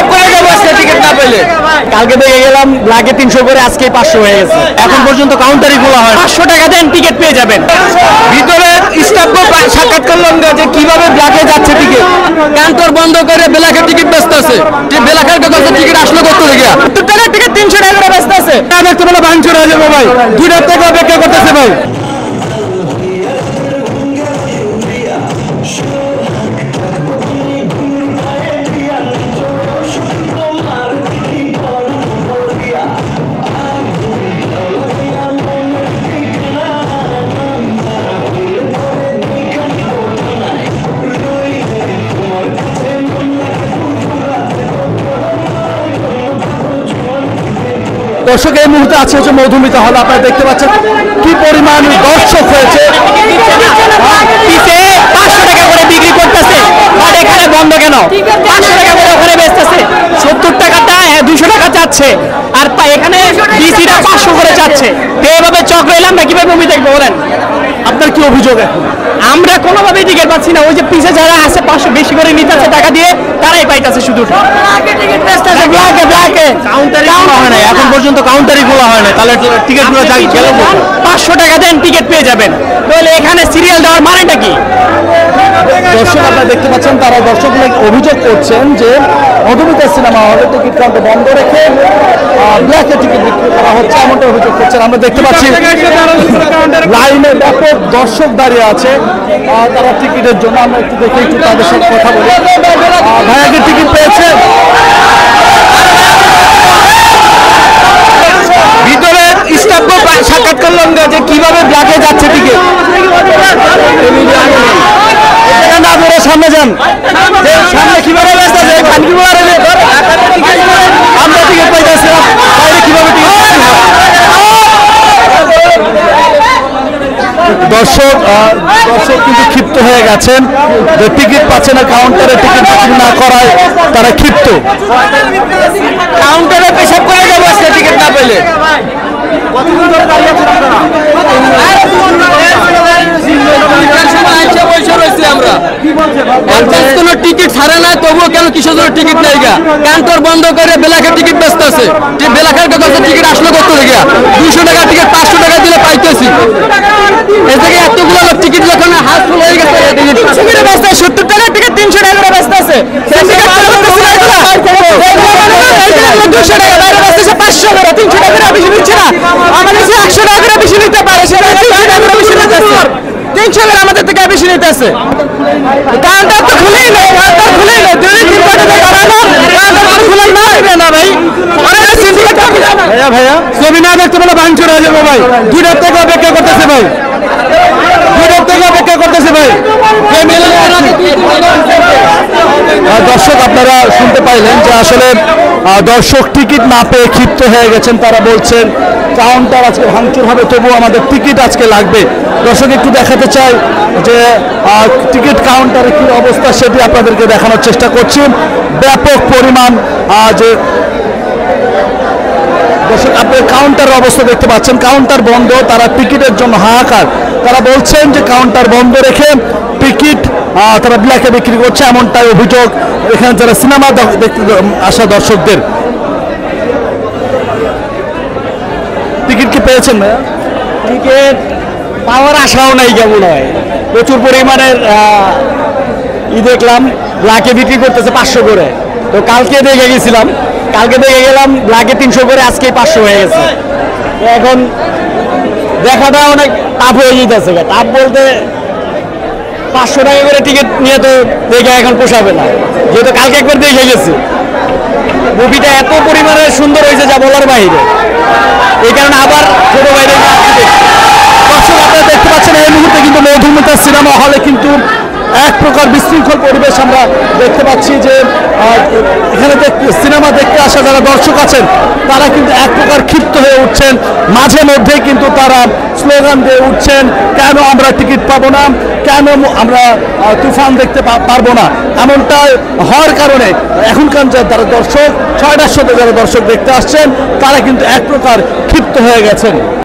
পেশাব করে যাবো আজকে টিকিট না পেলে। কালকে দেখে গেলাম ব্ল্যাকে 300 করে, আজকে 500 হয়ে গেছে। এখন পর্যন্ত কাউন্টারই খোলা হয়। 500 টাকা দেন টিকিট পেয়ে যাবেন। ভিতরে স্টাফকে সাক্ষাৎ করলাম যে কিভাবে ব্ল্যাকে যাচ্ছে টিকিট। কাউন্টার বন্ধ করে ব্ল্যাকে টিকিট বেচতে আছে। ব্ল্যাকের কাছে টিকিট আসলো কত টাকা? 70 টাকার টিকিট 300 টাকা করে বেচতে আছে। আমি একটু বলে ভাঙচুর হয়ে যাবো ভাই। 2 রাত থেকে অপেক্ষা করতেছে ভাই। দর্শক এই মুহূর্তে আছে হচ্ছে মধুমিতা হল। আপনারা দেখতে পাচ্ছেন কি পরিমাণ দর্শক হয়েছে। 500 টাকা করে বিক্রি করতেছে, আর এখানে বন্ধ কেন? 500 টাকা করে ওখানে বেচতেছে। 70 টাকাটা 200 টাকা চাচ্ছে, আর এখানে ডিসিটা 500 করে চাচ্ছে। এভাবে চক্র এলাম না, কিভাবে মুভি দেখবো বলেন? আপনার কি অভিযোগ? আমরা কোনোভাবেই টিকিট পাচ্ছি না। ওই যে পিছে যারা আছে 500 বেশি করে নিতেছে টাকা দিয়ে, তারাই পাইতেছে শুধু। এখন পর্যন্ত কাউন্টারই খোলা হয় না, তাহলে টিকিট গুলো গেল। 500 টাকা দেন টিকিট পেয়ে যাবেন। তাহলে এখানে সিরিয়াল দেওয়ার মানেটা কি? দর্শক আপনারা দেখতে পাচ্ছেন, তারা দর্শকরা অভিযোগ করছেন যে মধুমিতা সিনেমা হলে টিকিট কাউন্টার বন্ধ রেখে ব্ল্যাকে টিকিট বিক্রি করা হচ্ছে, এমনটা অভিযোগ করছেন। আমরা দেখতে পাচ্ছি লাইনে ব্যাপক দর্শক দাঁড়িয়ে আছে তারা টিকিটের জন্য। আমরা একটু দেখে একটু তাদের সাথে কথা বলি। ভাইয়াকে টিকিট পেয়েছে? ভিতরে স্টাফকে সাক্ষাৎ করলাম যে কিভাবে ব্ল্যাকে যাচ্ছে টিকিট। সামনে যান, সামনে কিভাবে আমরা টিকিট পাইতেছি, বাইরে কিভাবে দর্শক কিন্তু ক্ষিপ্ত হয়ে গেছেন যে টিকিট পাচ্ছে না, কাউন্টারে টিকিট বিক্রি না করায় তারা ক্ষিপ্ত। কাউন্টারে পেশাব করে যাবো আজকে টিকিট না পেলে। টিকিট ছাড়ে না, তবুও কেন কিসের জন্য টিকিট নেই? কাউন্টার বন্ধ করে ব্ল্যাকে টিকিট বেচতে আছে। ব্ল্যাকের কাছে টিকিট আসলো কত টাকা? 200 টাকা টিকিট 500 টাকা দিলে পাইতেছি। এ থেকে এতগুলো লোক টিকিট যখন হাত ফুল হয়ে গেছে, 70 টাকার টিকিট 300 টাকা করে বেচতে আছে। 200 টাকা বাইরে বেচতেছে 500 করে, 300 টাকা করে বেশি নিচ্ছে না। আমাদের 100 টাকা করে বেশি নিতে পারে, সেটা 300 টাকা করে বেশি নিতে আছে। 300 করে আমাদের থেকে বেশি নিতে আছে। কাউন্টার তো খুলেই নেই, কাউন্টার খুলেই নেই। 2-3 কোটি টাকা বাড়ানো, কাউন্টার খুলে না ভাই। ভাইয়া ছবি না দেখতে বলে ভাঙচুর হয়ে যাবো ভাই। 2 রাত থেকে অপেক্ষা করতেছে ভাই, 2 রাত থেকে অপেক্ষা করতেছে ভাই। দর্শক আপনারা শুনতে পাইলেন যে আসলে দর্শক টিকিট না পেয়ে ক্ষিপ্ত হয়ে গেছেন। তারা বলছেন কাউন্টার আজকে ভাঙচুর হবে, তবু আমাদের টিকিট আজকে লাগবে। দর্শক একটু দেখাতে চাই যে টিকিট কাউন্টারে কি অবস্থা, সেটি আপনাদেরকে দেখানোর চেষ্টা করছি। ব্যাপক পরিমাণ যে দর্শক আপনি কাউন্টারের অবস্থা দেখতে পাচ্ছেন, কাউন্টার বন্ধ, তারা টিকিটের জন্য হাহাকার। তারা বলছেন যে কাউন্টার বন্ধ রেখে টিকিট তারা ব্ল্যাকে বিক্রি করছে, এমনটাই অভিযোগ এখানে যারা সিনেমা দেখতে আসা দর্শকদের। টিকিট কি পেয়েছেন ভাইয়া? টিকিট পাওয়ার আশাও নাই, কেমন হয় প্রচুর পরিমাণের দেখলাম ব্ল্যাকে বিক্রি করতেছে 500 করে। তো কালকে দেখে গেছিলাম, কালকে দেখে গেলাম ব্ল্যাকে 300 করে, আজকে 500 হয়ে গেছে। এখন দেখাটা অনেক টাফ হয়ে যেতেছে। টাফ বলতে 500 টাকা করে টিকিট নিয়ে তো দেখে এখন পোষাবে না, যেহেতু কালকে একবার দেখে গেছি। মুভিটা এত পরিমাণে সুন্দর হয়েছে যা বলার বাইরে, এই কারণে আবার ছোট বাইরে দর্শক আপনারা দেখতে পাচ্ছেন এই মুহূর্তে কিন্তু মধুমিতা সিনেমা হলে কিন্তু এক প্রকার বিশৃঙ্খল পরিবেশ আমরা দেখতে পাচ্ছি। যে এখানে সিনেমা দেখতে আসা যারা দর্শক আছেন তারা কিন্তু এক প্রকার ক্ষিপ্ত হয়ে উঠছেন। মাঝে মধ্যে কিন্তু তারা স্লোগান দিয়ে উঠছেন, কেন আমরা টিকিট পাবো না, কেন আমরা তুফান দেখতে পারবো না। এমনটা হওয়ার কারণে এখনকার যারা দর্শক 6টার সাথে যারা দর্শক দেখতে আসছেন তারা কিন্তু এক প্রকার ক্ষিপ্ত হয়ে গেছেন।